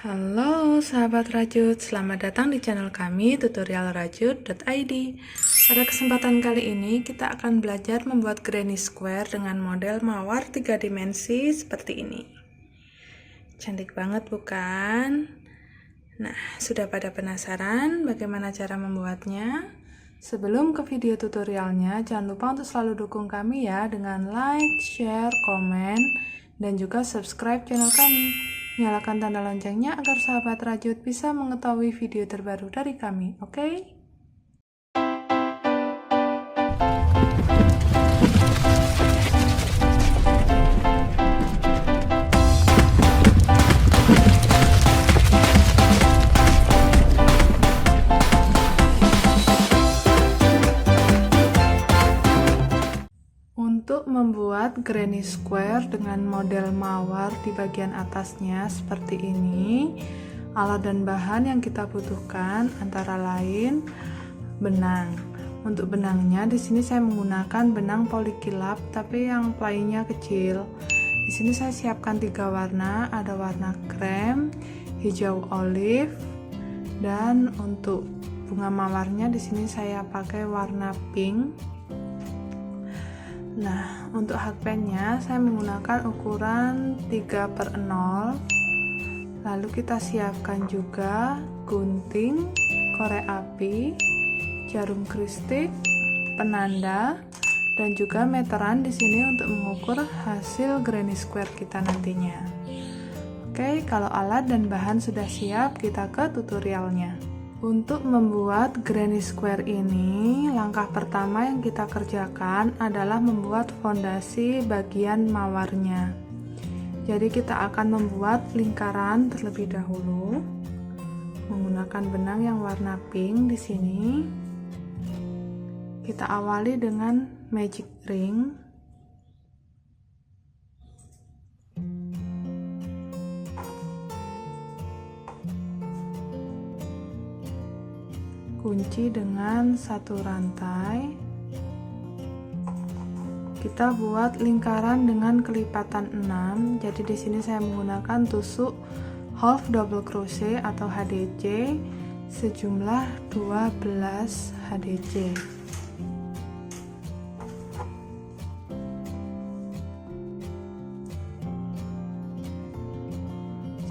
Halo sahabat rajut, selamat datang di channel kami tutorialrajut.id. Pada kesempatan kali ini kita akan belajar membuat granny square dengan model mawar 3 dimensi seperti ini. Cantik banget bukan? Nah, sudah pada penasaran bagaimana cara membuatnya? Sebelum ke video tutorialnya, jangan lupa untuk selalu dukung kami ya dengan like, share, komen, dan juga subscribe channel kami. Nyalakan tanda loncengnya agar sahabat rajut bisa mengetahui video terbaru dari kami, oke? Untuk membuat granny square dengan model mawar di bagian atasnya seperti ini, alat dan bahan yang kita butuhkan antara lain benang. Untuk benangnya di sini saya menggunakan benang polikilap tapi yang plainya kecil. Di sini saya siapkan 3 warna, ada warna krem, hijau olive, dan untuk bunga mawarnya di sini saya pakai warna pink. Nah, untuk hakpennya saya menggunakan ukuran 3/0. Lalu kita siapkan juga gunting, korek api, jarum kristik, penanda, dan juga meteran di sini untuk mengukur hasil granny square kita nantinya. Oke, kalau alat dan bahan sudah siap, kita ke tutorialnya. Untuk membuat granny square ini, langkah pertama yang kita kerjakan adalah membuat fondasi bagian mawarnya. Jadi kita akan membuat lingkaran terlebih dahulu menggunakan benang yang warna pink di sini. Kita awali dengan magic ring. Kunci dengan 1 rantai. Kita buat lingkaran dengan kelipatan 6. Jadi di sini saya menggunakan tusuk half double crochet atau HDC sejumlah 12 HDC.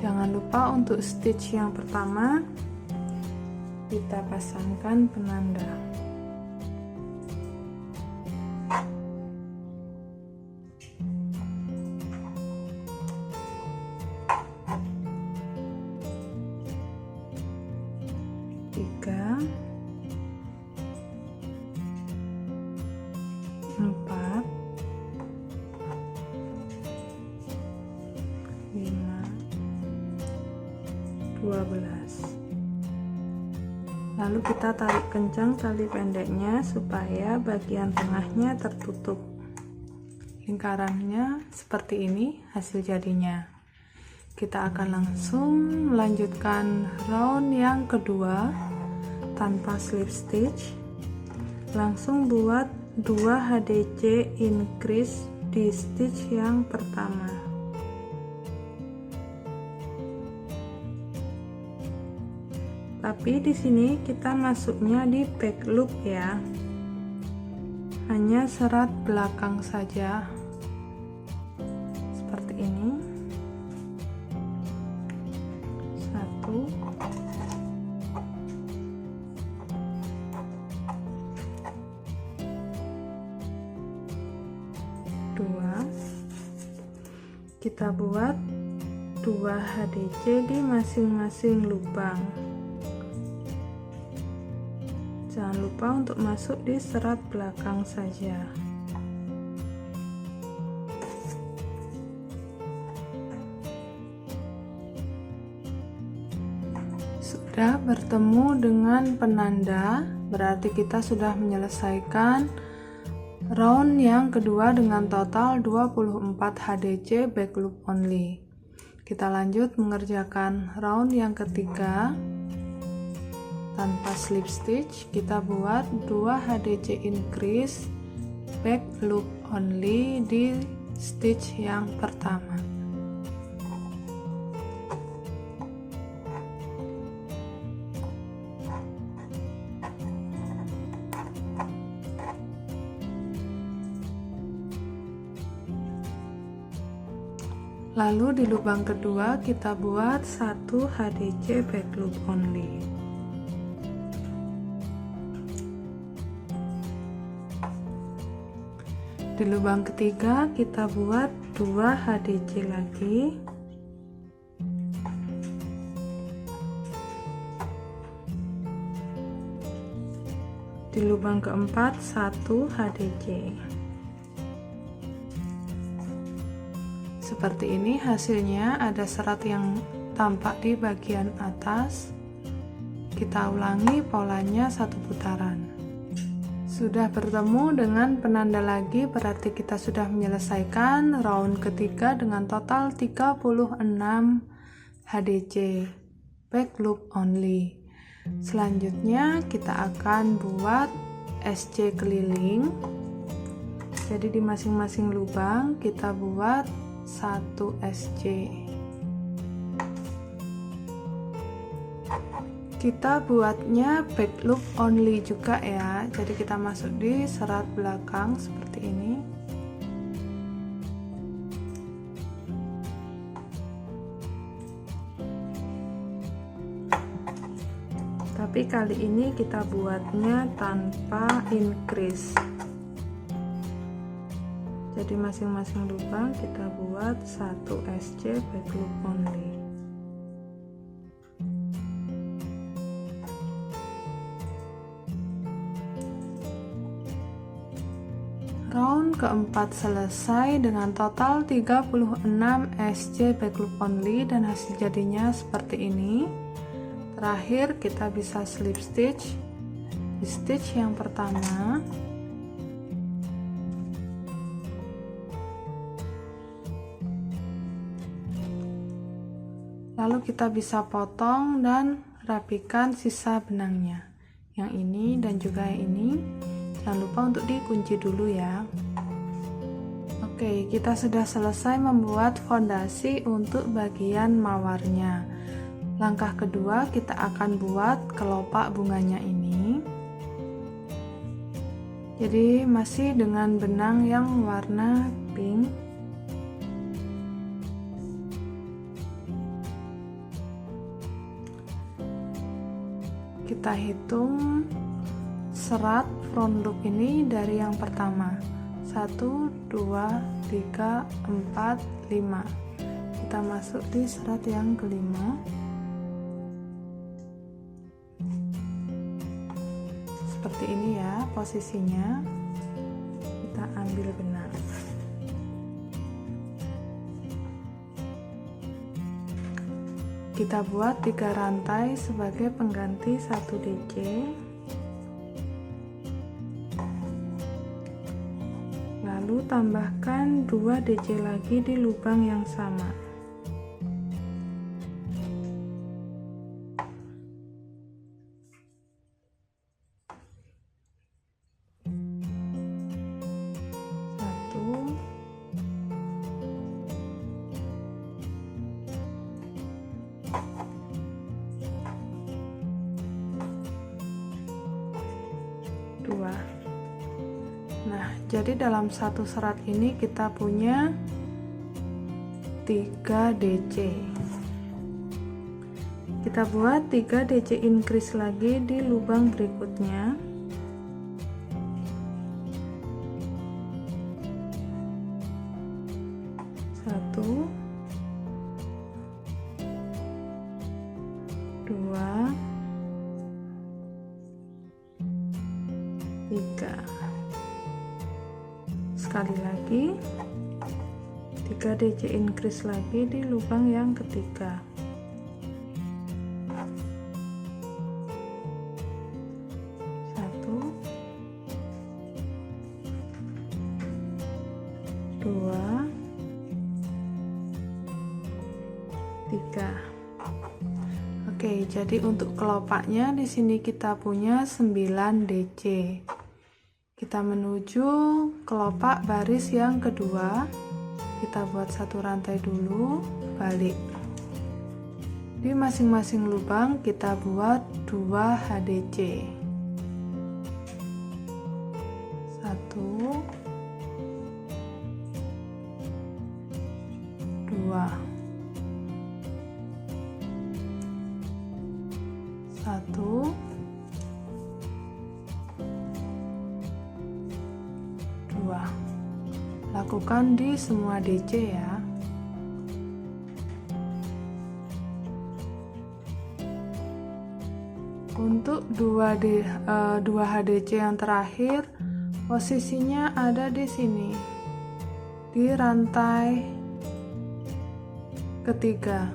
Jangan lupa untuk stitch yang pertama kita pasangkan penanda. Tiga, 4, 5, 12. Lalu kita tarik kencang tali pendeknya supaya bagian tengahnya tertutup. Lingkarannya seperti ini hasil jadinya. Kita akan langsung melanjutkan round yang kedua tanpa slip stitch. Langsung buat 2 HDC increase di stitch yang pertama. Tapi di sini kita masuknya di back loop ya. Hanya serat belakang saja. Seperti ini. 1, 2. Kita buat 2 HDC di masing-masing lubang. Jangan lupa untuk masuk di serat belakang saja. Sudah bertemu dengan penanda, berarti kita sudah menyelesaikan round yang kedua dengan total 24 HDC back loop only. Kita lanjut mengerjakan round yang ketiga. Tanpa slip stitch, kita buat 2 HDC increase back loop only di stitch yang pertama. Lalu di lubang kedua kita buat 1 HDC back loop only. Di lubang ketiga kita buat 2 HDC lagi. Di lubang keempat 1 HDC. Seperti ini hasilnya, ada serat yang tampak di bagian atas. Kita ulangi polanya 1 putaran. Sudah bertemu dengan penanda lagi, berarti kita sudah menyelesaikan round ketiga dengan total 36 HDC back loop only. Selanjutnya kita akan buat SC keliling. Jadi di masing-masing lubang kita buat 1 SC. Kita buatnya back loop only juga ya. Jadi kita masuk di serat belakang seperti ini. Tapi kali ini kita buatnya tanpa increase. Jadi masing-masing lubang kita buat 1 SC back loop only. Round keempat selesai dengan total 36 SC back loop only dan hasil jadinya seperti ini. Terakhir kita bisa slip stitch di stitch yang pertama. Lalu kita bisa potong dan rapikan sisa benangnya, yang ini dan juga yang ini. Jangan lupa untuk dikunci dulu ya. Oke, kita sudah selesai membuat fondasi untuk bagian mawarnya. Langkah kedua kita akan buat kelopak bunganya ini. Jadi masih dengan benang yang warna pink. Kita hitung serat front loop ini dari yang pertama, 1, 2, 3, 4, 5. Kita masuk di serat yang kelima. Seperti ini ya posisinya. Kita ambil benang. Kita buat 3 rantai sebagai pengganti 1 DC. Lalu tambahkan 2 DC lagi di lubang yang sama. Nah, jadi dalam satu serat ini kita punya 3 DC. Kita buat 3 DC increase lagi di lubang berikutnya. Satu, 2, 3. Sekali lagi 3 DC increase lagi di lubang yang ketiga. Satu, 2, 3. Oke, jadi untuk kelopaknya di sini kita punya 9 DC. Kita menuju kelopak baris yang kedua. Kita buat 1 rantai dulu, balik. Di masing-masing lubang kita buat 2 HDC. 1, 2, 1, 2. Lakukan di semua DC ya. Untuk 2 HDC yang terakhir, posisinya ada di sini, di rantai ketiga.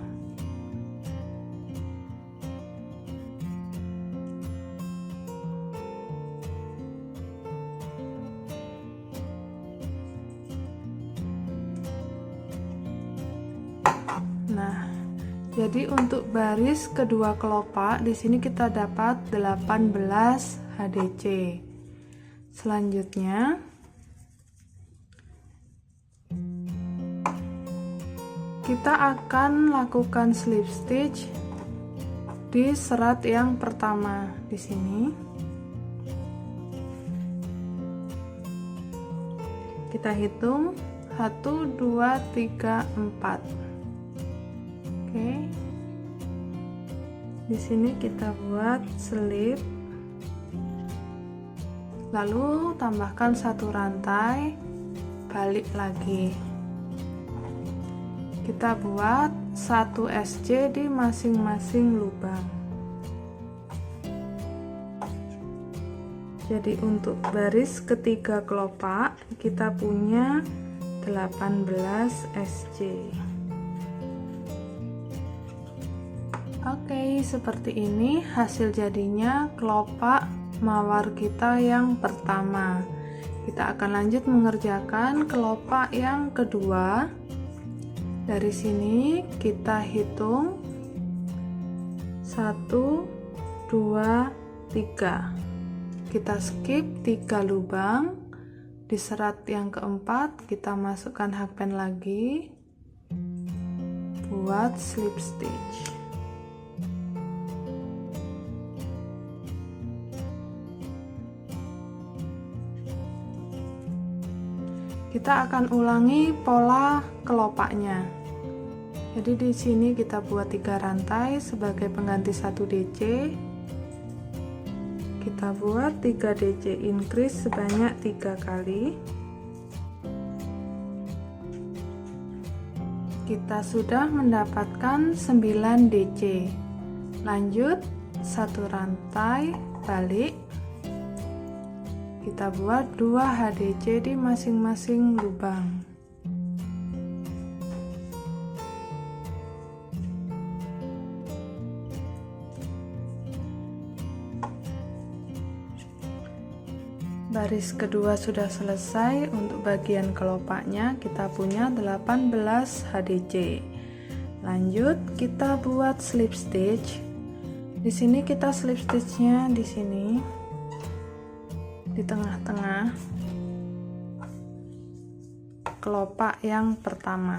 Nah, jadi untuk baris kedua kelopak di sini kita dapat 18 HDC. Selanjutnya kita akan lakukan slip stitch di serat yang pertama di sini. Kita hitung 1, 2, 3, 4. Oke. Di sini kita buat slip. Lalu tambahkan 1 rantai, balik lagi. Kita buat 1 SC di masing-masing lubang. Jadi untuk baris ketiga kelopak kita punya 18 SC. Oke, seperti ini hasil jadinya kelopak mawar kita yang pertama. Kita akan lanjut mengerjakan kelopak yang kedua. Dari sini kita hitung 1, 2, 3. Kita skip 3 lubang. Di serat yang keempat kita masukkan hakpen lagi, buat slip stitch. Kita akan ulangi pola kelopaknya. Jadi di sini kita buat 3 rantai sebagai pengganti 1 DC. Kita buat 3 DC increase sebanyak 3 kali. Kita sudah mendapatkan 9 DC. Lanjut 1 rantai balik. Kita buat 2 HDC di masing-masing lubang. Baris kedua sudah selesai. Untuk bagian kelopaknya kita punya 18 HDC. Lanjut kita buat slip stitch. Di sini kita slip stitchnya di sini, di tengah-tengah kelopak yang pertama.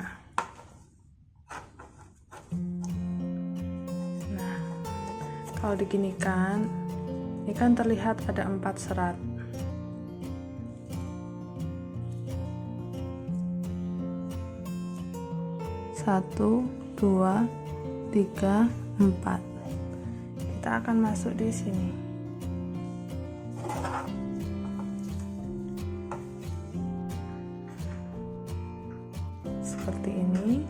Nah, kalau diginikan, ini kan terlihat ada 4 serat. Satu, 2, 3, 4. Kita akan masuk di sini. Seperti ini.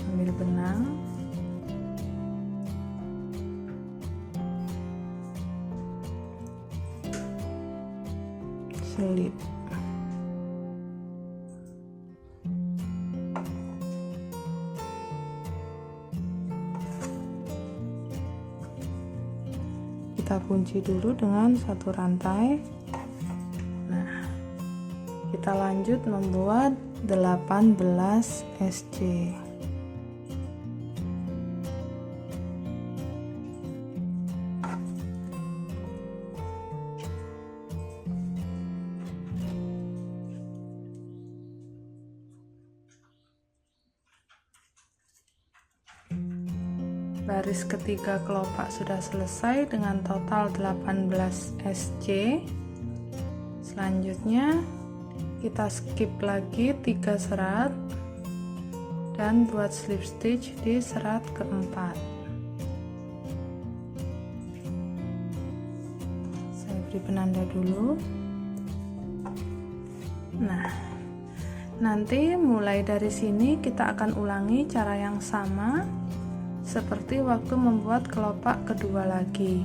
Ambil benang, selip. Kita kunci dulu dengan 1 rantai. Nah, kita lanjut membuat 18 SC. Baris ketiga kelopak sudah selesai dengan total 18 SC. Selanjutnya kita skip lagi 3 serat dan buat slip stitch di serat keempat. Saya beri penanda dulu. Nah, nanti mulai dari sini kita akan ulangi cara yang sama seperti waktu membuat kelopak kedua lagi.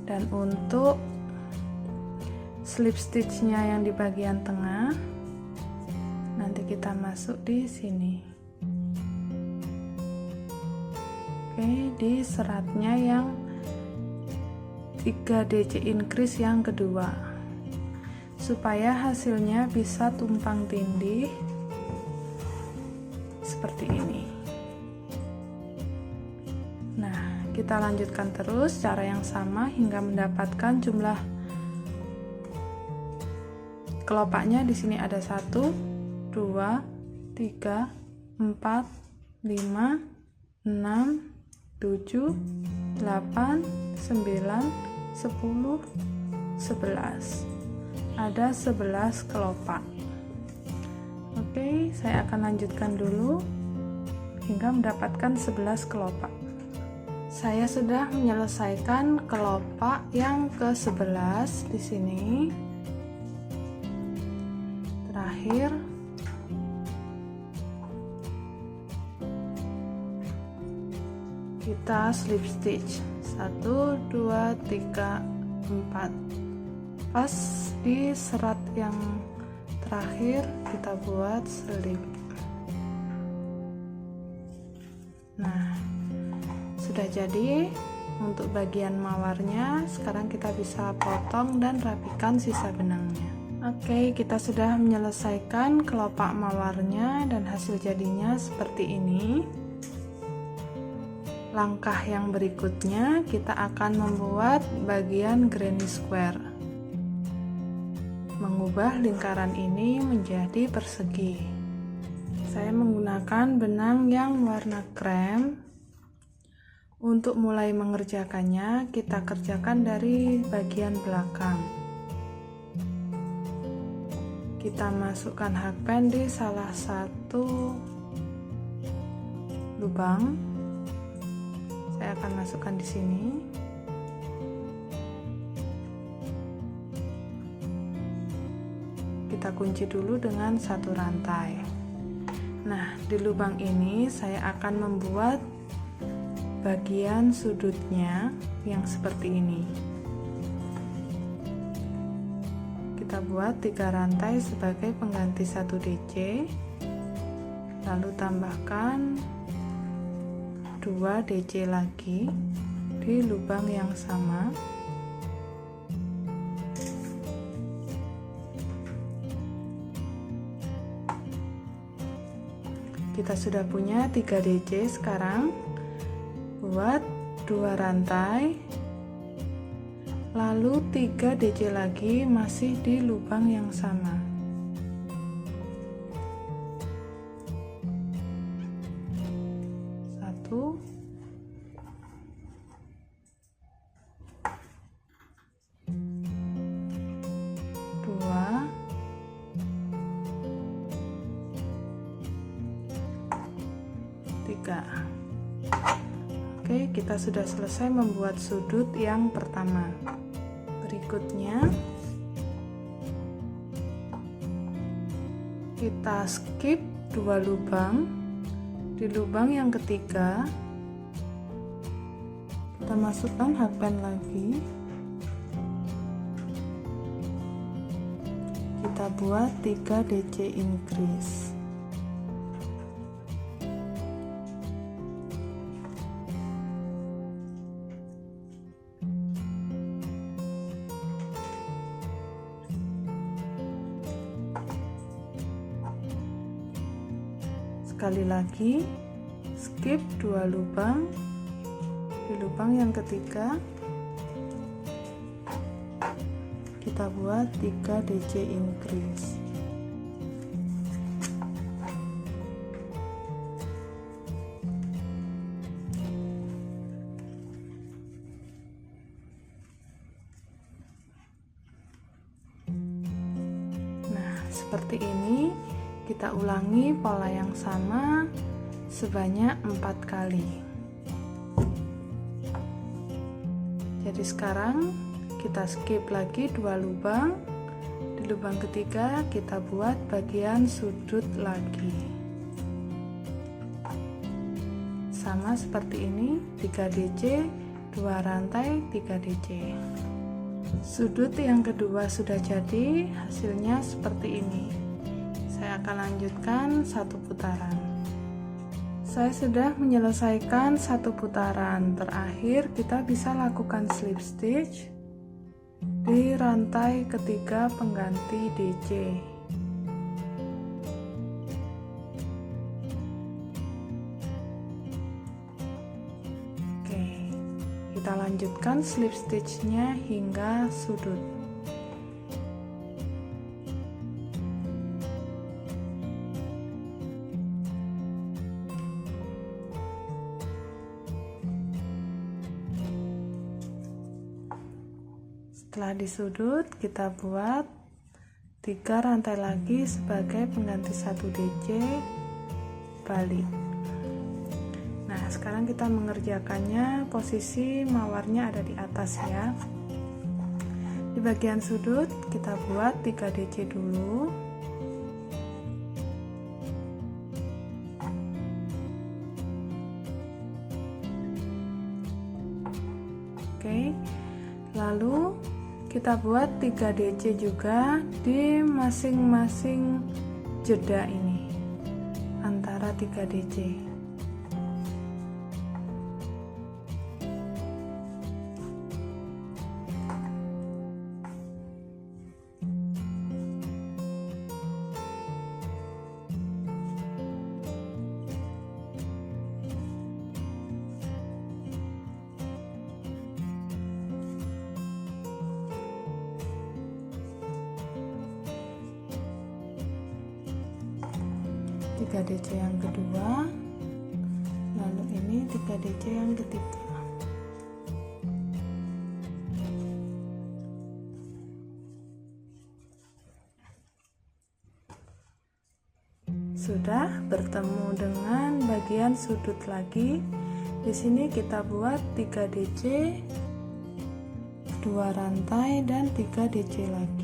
Dan untuk slip stitchnya yang di bagian tengah nanti kita masuk di sini. Oke, di seratnya yang 3 DC increase yang kedua, supaya hasilnya bisa tumpang tindih seperti ini. Nah, kita lanjutkan terus cara yang sama hingga mendapatkan jumlah kelopaknya. Di sini ada 1, 2, 3, 4, 5, 6, 7, 8, 9, 10, 11. Ada 11 kelopak. Oke, saya akan lanjutkan dulu hingga mendapatkan 11 kelopak. Saya sudah menyelesaikan kelopak yang ke-11 di sini. Terakhir kita slip stitch 1, 2, 3, 4. Pas di serat yang terakhir kita buat slip. Nah, sudah jadi untuk bagian mawarnya. Sekarang kita bisa potong dan rapikan sisa benangnya. Oke, kita sudah menyelesaikan kelopak mawarnya dan hasil jadinya seperti ini. Langkah yang berikutnya kita akan membuat bagian granny square, mengubah lingkaran ini menjadi persegi. Saya menggunakan benang yang warna krem. Untuk mulai mengerjakannya, kita kerjakan dari bagian belakang. Kita masukkan hakpen di salah satu lubang. Saya akan masukkan di sini. Kita kunci dulu dengan satu rantai. Nah, di lubang ini saya akan membuat bagian sudutnya yang seperti ini. Kita buat 3 rantai sebagai pengganti 1 DC, lalu tambahkan 2 DC lagi di lubang yang sama. Kita sudah punya 3 DC. Sekarang buat 2 rantai, lalu 3 DC lagi masih di lubang yang sama. Satu, dua, tiga. Oke, kita sudah selesai membuat sudut yang pertama. Berikutnya kita skip 2 lubang. Di lubang yang ketiga kita masukkan hakpen lagi. Kita buat 3 DC increase. Sekali lagi skip 2 lubang. Di lubang yang ketiga kita buat 3 DC increase. seperti ini. Kita ulangi pola yang sama sebanyak 4 kali. Jadi sekarang kita skip lagi 2 lubang. Di lubang ketiga kita buat bagian sudut lagi. Sama seperti ini, 3 DC, 2 rantai 3 DC. Sudut yang kedua sudah jadi, hasilnya seperti ini. Saya akan lanjutkan 1 putaran. Saya sudah menyelesaikan 1 putaran. Terakhir kita bisa lakukan slip stitch di rantai ketiga pengganti DC. Oke, kita lanjutkan slip stitchnya hingga sudut. Setelah di sudut, kita buat 3 rantai lagi sebagai pengganti 1 DC, balik. Nah, sekarang kita mengerjakannya, posisi mawarnya ada di atas ya. Di bagian sudut kita buat 3 DC dulu. Oke, lalu kita buat 3 DC juga di masing-masing jeda ini antara 3 DC. Tiga DC yang kedua, lalu ini 3 DC yang ketiga. Sudah bertemu dengan bagian sudut lagi. Di sini kita buat 3 DC, 2 rantai dan 3 DC lagi.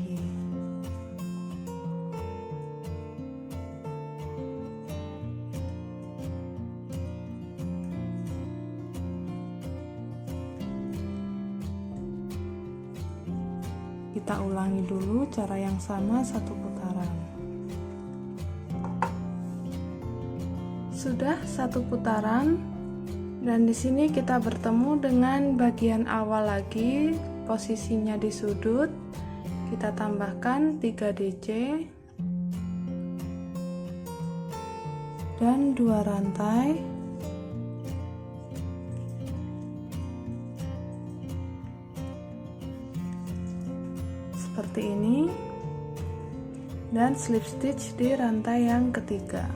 Kita ulangi dulu cara yang sama 1 putaran. Sudah 1 putaran, dan di sini kita bertemu dengan bagian awal lagi, posisinya di sudut. Kita tambahkan 3 DC dan 2 rantai. Seperti ini, dan slip stitch di rantai yang ketiga.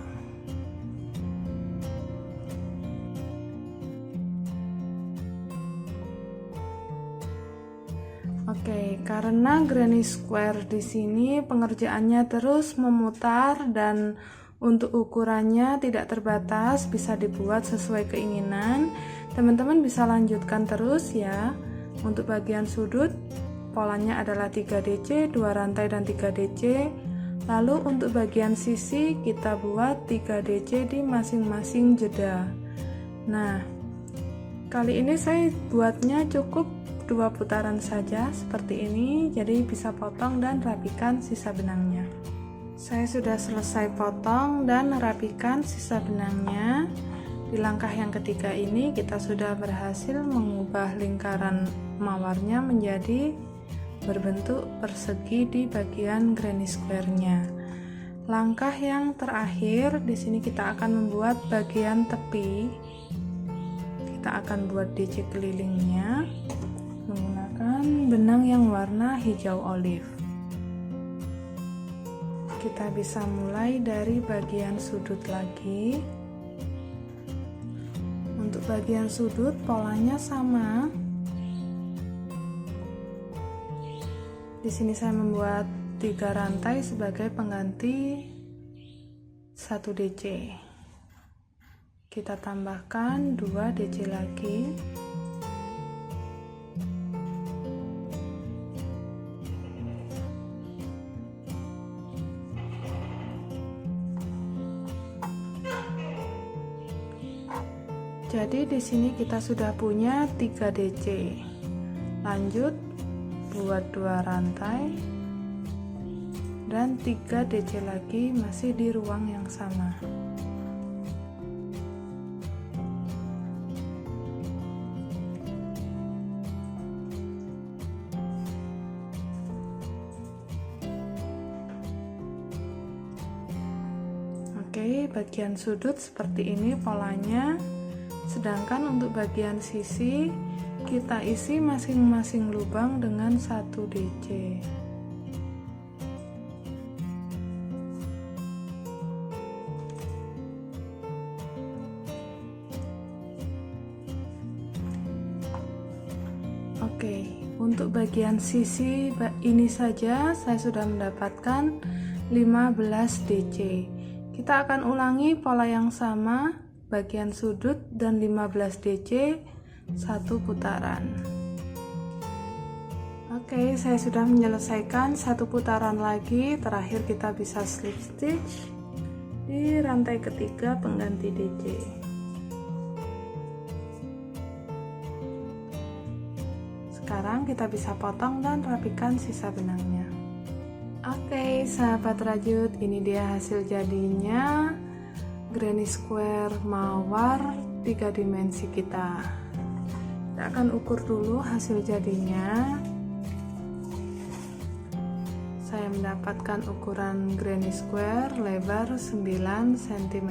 Oke, karena granny square di sini pengerjaannya terus memutar dan untuk ukurannya tidak terbatas, bisa dibuat sesuai keinginan. Teman-teman bisa lanjutkan terus ya. Untuk bagian sudut polanya adalah 3 DC, 2 rantai dan 3 DC. Lalu untuk bagian sisi kita buat 3 DC di masing-masing jeda. Nah, kali ini saya buatnya cukup 2 putaran saja seperti ini, jadi bisa potong dan rapikan sisa benangnya. Saya sudah selesai potong dan rapikan sisa benangnya. Di langkah yang ketiga ini kita sudah berhasil mengubah lingkaran mawarnya menjadi berbentuk persegi di bagian granny square-nya. Langkah yang terakhir di sini kita akan membuat bagian tepi. Kita akan buat DC kelilingnya menggunakan benang yang warna hijau olive. Kita bisa mulai dari bagian sudut lagi. Untuk bagian sudut polanya sama. Di sini saya membuat 3 rantai sebagai pengganti 1 DC. Kita tambahkan 2 DC lagi. Jadi di sini kita sudah punya 3 DC. Lanjut buat 2 rantai dan 3 DC lagi masih di ruang yang sama. Oke, bagian sudut seperti ini polanya. Sedangkan untuk bagian sisi kita isi masing-masing lubang dengan 1 DC. Oke, untuk bagian sisi ini saja saya sudah mendapatkan 15 DC. Kita akan ulangi pola yang sama, bagian sudut dan 15 DC, 1 putaran. Oke, saya sudah menyelesaikan 1 putaran lagi. Terakhir kita bisa slip stitch di rantai ketiga pengganti DC. Sekarang kita bisa potong dan rapikan sisa benangnya. Oke, sahabat rajut, ini dia hasil jadinya granny square mawar 3 dimensi kita. Kita akan ukur dulu hasil jadinya. Saya mendapatkan ukuran granny square lebar 9 cm.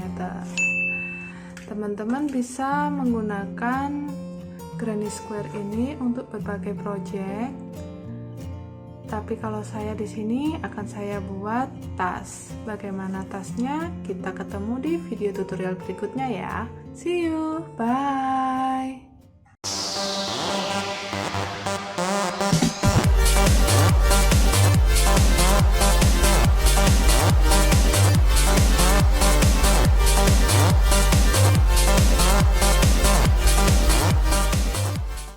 Teman-teman bisa menggunakan granny square ini untuk berbagai project. Tapi kalau saya di sini akan saya buat tas. Bagaimana tasnya? Kita ketemu di video tutorial berikutnya ya. See you. Bye.